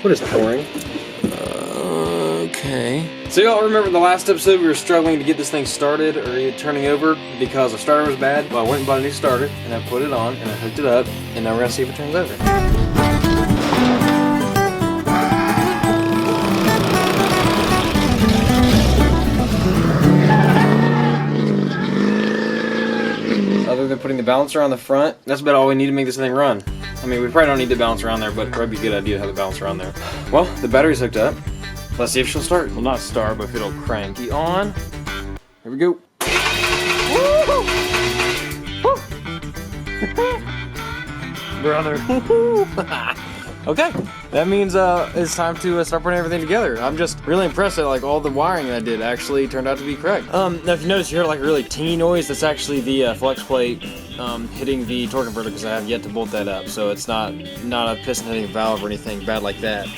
What is pouring? Okay. So y'all remember the last episode we were struggling to get this thing started or turning over because the starter was bad? Well, I went and bought a new starter and I put it on and I hooked it up and now we're gonna see if it turns over. Other than putting the balancer on the front, that's about all we need to make this thing run. I mean, we probably don't need the balancer on there, but it'd probably be a good idea to have the balancer on there. Well, the battery's hooked up. Let's see if she'll start. Well, not start, but if it'll crank. Key on. Here we go. Brother. Okay, that means it's time to start putting everything together. I'm just really impressed that like all the wiring I did actually turned out to be correct. Now if you notice, you heard like a really teeny noise. That's actually the flex plate hitting the torque converter because I have yet to bolt that up. So it's not a piston hitting a valve or anything bad like that.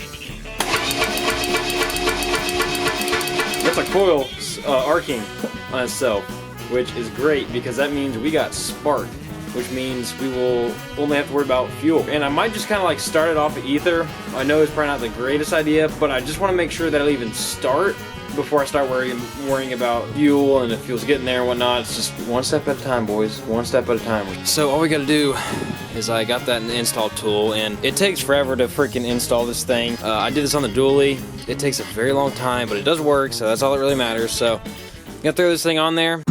That's a coil arcing on itself, which is great because that means we got spark, which means we will only have to worry about fuel. And I might just kind of like start it off at ether. I know it's probably not the greatest idea, but I just want to make sure that it'll even start before I start worrying about fuel and if fuel's getting there and whatnot. It's just one step at a time, boys. One step at a time. So all we gotta do is I got that in the install tool, and it takes forever to freaking install this thing. I did this on the dually. It takes a very long time, but it does work, so that's all that really matters. So I'm gonna throw this thing on there.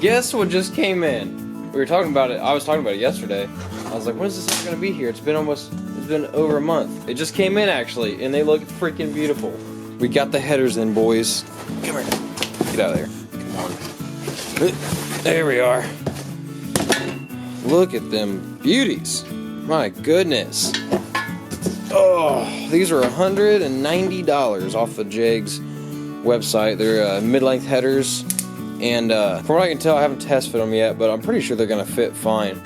Guess what just came in? We were talking about it. I was talking about it yesterday. I was like, when is this thing gonna be here? It's been over a month. It just came in actually, and they look freaking beautiful. We got the headers in, boys. Come here. Get out of there. Come on. There we are. Look at them beauties. My goodness. Oh, these are $190 off the JEGS website. They're mid-length headers. And from what I can tell, I haven't test fit them yet, but I'm pretty sure they're gonna fit fine.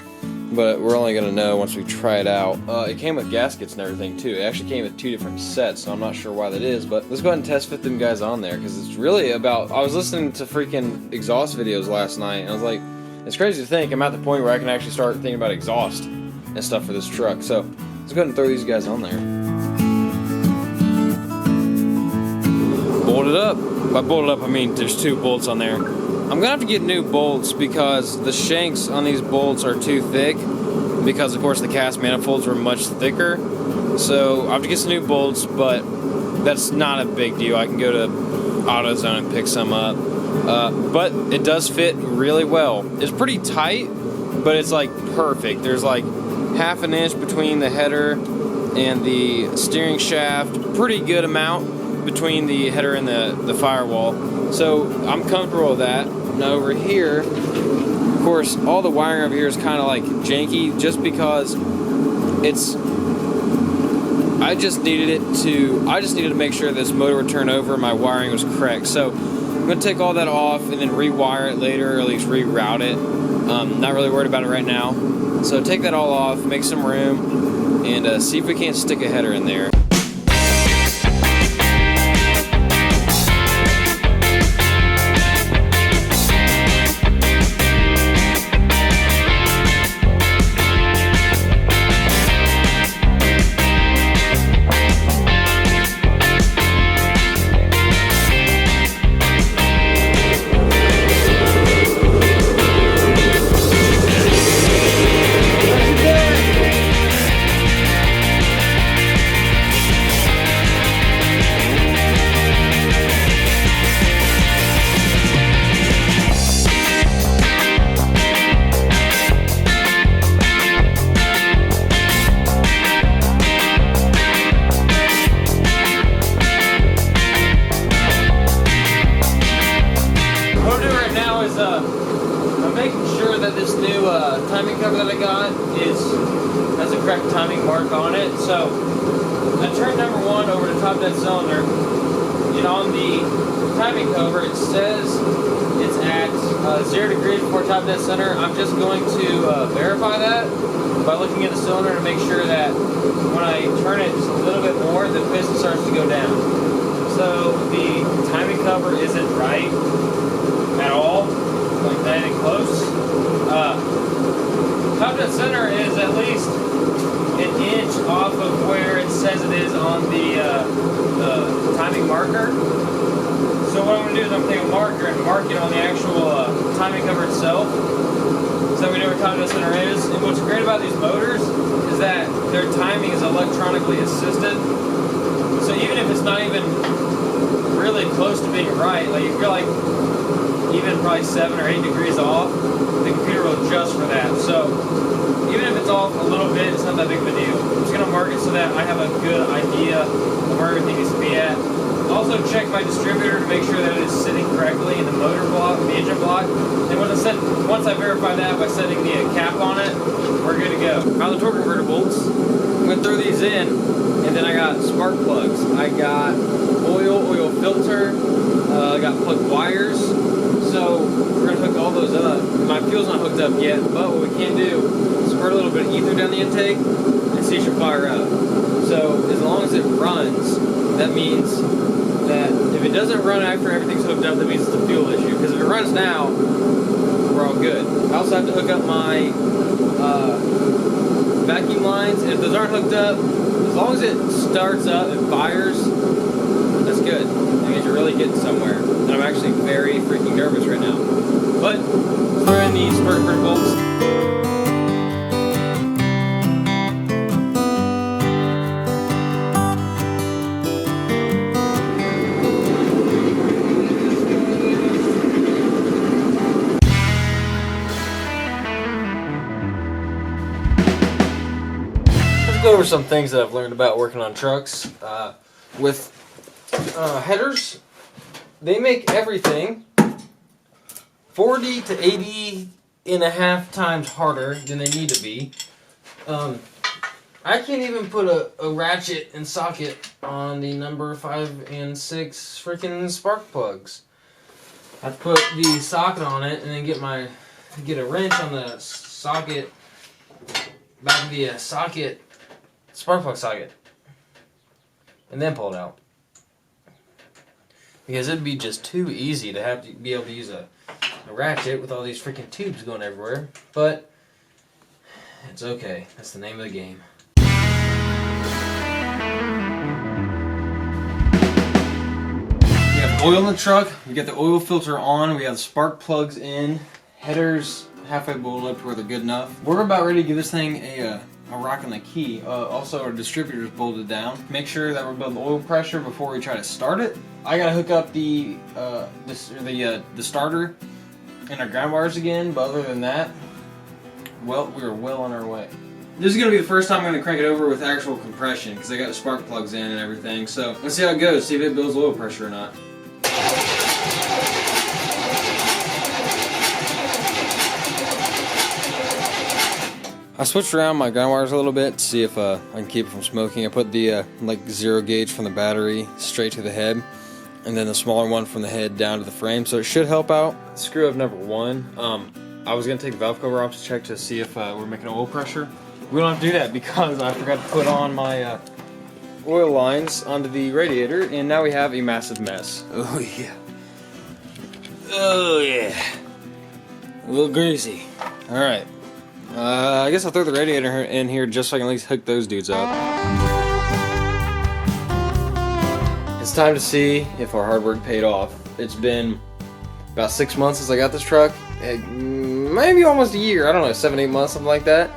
But we're only gonna know once we try it out. It came with gaskets and everything too. It actually came with 2 different sets, so I'm not sure why that is, but let's go ahead and test fit them guys on there, because it's really about, I was listening to freaking exhaust videos last night, and I was like, it's crazy to think I'm at the point where I can actually start thinking about exhaust and stuff for this truck. So let's go ahead and throw these guys on there. Bolt it up. By bolt it up, I mean there's 2 bolts on there. I'm gonna have to get new bolts because the shanks on these bolts are too thick, because of course the cast manifolds were much thicker. So I have to get some new bolts, but that's not a big deal. I can go to AutoZone and pick some up. But it does fit really well. It's pretty tight, but it's like perfect. There's like ½ an inch between the header and the steering shaft. Pretty good amount between the header and the firewall. So I'm comfortable with that. Now over here, of course, all the wiring over here is kind of like janky just because it's, I just needed to make sure this motor would turn over and my wiring was correct. So I'm gonna take all that off and then rewire it later, or at least reroute it. Not really worried about it right now. So take that all off, make some room, and see if we can't stick a header in there. I'm making sure that this new timing cover that I got has a correct timing mark on it. So I turned number 1 over to top dead cylinder, and on the timing cover it says it's at 0 degrees before top dead center. I'm just going to verify that by looking at the cylinder to make sure that when I turn it just a little bit more, the piston starts to go down. So the timing cover isn't right at all, like not even close. center is at least an inch off of where it says it is on the timing marker. So what I'm going to do is I'm going to take a marker and mark it on the actual timing cover itself, so we know where timing center is. And what's great about these motors is that their timing is electronically assisted. So even if it's not even really close to being right, like if you're like even probably 7 or 8 degrees off, the computer will adjust for that. So even if it's off a little bit, it's not that big of a deal. I'm just going to mark it so that I have a good idea of where everything needs to be at. Also check my distributor to make sure that it is sitting correctly in the motor block, the engine block. And once I verify that by setting the cap on it, we're good to go. Found the torque converter bolts. Went through these in, and then I got spark plugs. I got oil filter. I got plug wires. So we're gonna hook all those up. My fuel's not hooked up yet, but what we can do is squirt a little bit of ether down the intake, and see it should fire up. So as long as it runs, that means that if it doesn't run after everything's hooked up, that means it's a fuel issue. Because if it runs now, we're all good. I also have to hook up my vacuum lines, and if those aren't hooked up, as long as it starts up and fires, that's good. That means you're really getting somewhere. And I'm actually very freaking nervous right now. But let's throw in these spark converter bolts. Go over some things that I've learned about working on trucks. With headers, they make everything 40 to 80.5 times harder than they need to be. I can't even put a ratchet and socket on the number 5 and 6 freaking spark plugs. I have to put the socket on it and then get a wrench on the socket, back of the socket, spark plug socket, and then pull it out. Because it'd be just too easy to have to be able to use a ratchet with all these freaking tubes going everywhere. But it's okay. That's the name of the game. We have oil in the truck. We got the oil filter on. We have spark plugs in. Headers halfway bolted up to where they're good enough. We're about ready to give this thing a rock on the key. Also, our distributor's bolted down. Make sure that we're building oil pressure before we try to start it. I gotta hook up the starter and our ground wires again, but other than that, well, we are well on our way. This is gonna be the first time I'm gonna crank it over with actual compression because I got the spark plugs in and everything. So let's see how it goes. See if it builds oil pressure or not. I switched around my ground wires a little bit to see if I can keep it from smoking. I put the like 0 gauge from the battery straight to the head, and then the smaller one from the head down to the frame, so it should help out. Screw up number 1. I was gonna take the valve cover off to check to see if we're making oil pressure. We don't have to do that because I forgot to put on my oil lines onto the radiator, and now we have a massive mess. Oh yeah. Oh yeah. A little greasy. All right. I guess I'll throw the radiator in here just so I can at least hook those dudes up. It's time to see if our hard work paid off. It's been about 6 months since I got this truck. Maybe almost a year. I don't know, 7, 8 months, something like that.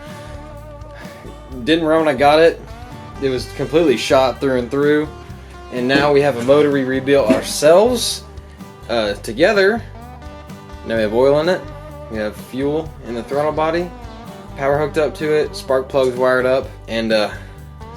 Didn't run when I got it. It was completely shot through and through. And now we have a motor we rebuilt ourselves together. Now we have oil in it. We have fuel in the throttle body. Power hooked up to it, spark plugs wired up, and there's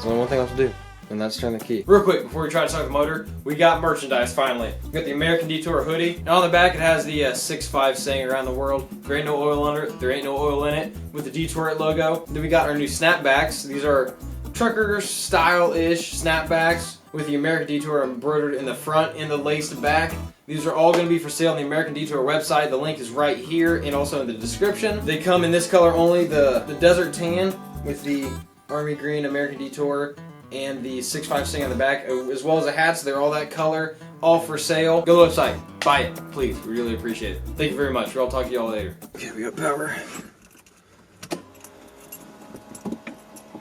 only one thing left to do, and that's turn the key. Real quick, before we try to start the motor, we got merchandise finally. We got the American Detour hoodie, and on the back it has the 6.5 saying around the world, there ain't no oil under it, there ain't no oil in it, with the Detour logo. Then we got our new snapbacks. These are trucker style-ish snapbacks with the American Detour embroidered in the front and the laced back. These are all going to be for sale on the American Detour website. The link is right here and also in the description. They come in this color only, the desert tan with the army green American Detour and the 6.5 sting on the back, as well as the hats. They're all that color, all for sale. Go to the website, buy it, please. We really appreciate it. Thank you very much. I'll talk to you all later. Okay, we got power.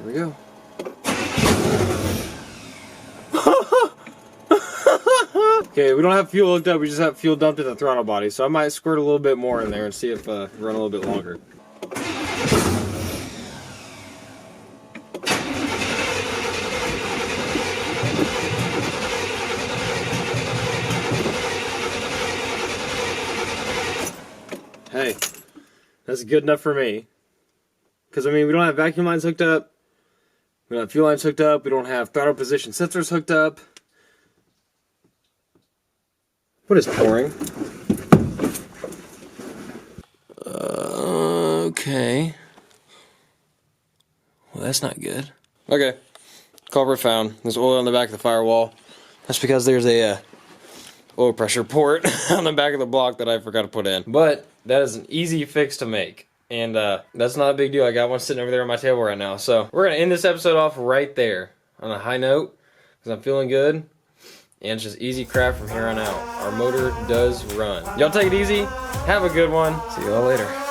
we go. Okay, we don't have fuel hooked up, we just have fuel dumped in the throttle body, so I might squirt a little bit more in there and see if we run a little bit longer. Hey, that's good enough for me. Because, I mean, we don't have vacuum lines hooked up, we don't have fuel lines hooked up, we don't have throttle position sensors hooked up. What is pouring? Okay. Well, that's not good. Okay. Culprit found. There's oil on the back of the firewall. That's because there's a oil pressure port on the back of the block that I forgot to put in. But that is an easy fix to make. And that's not a big deal. I got one sitting over there on my table right now. So we're going to end this episode off right there on a high note because I'm feeling good. And it's just easy crap from here on out. Our motor does run. Y'all take it easy. Have a good one. See y'all later.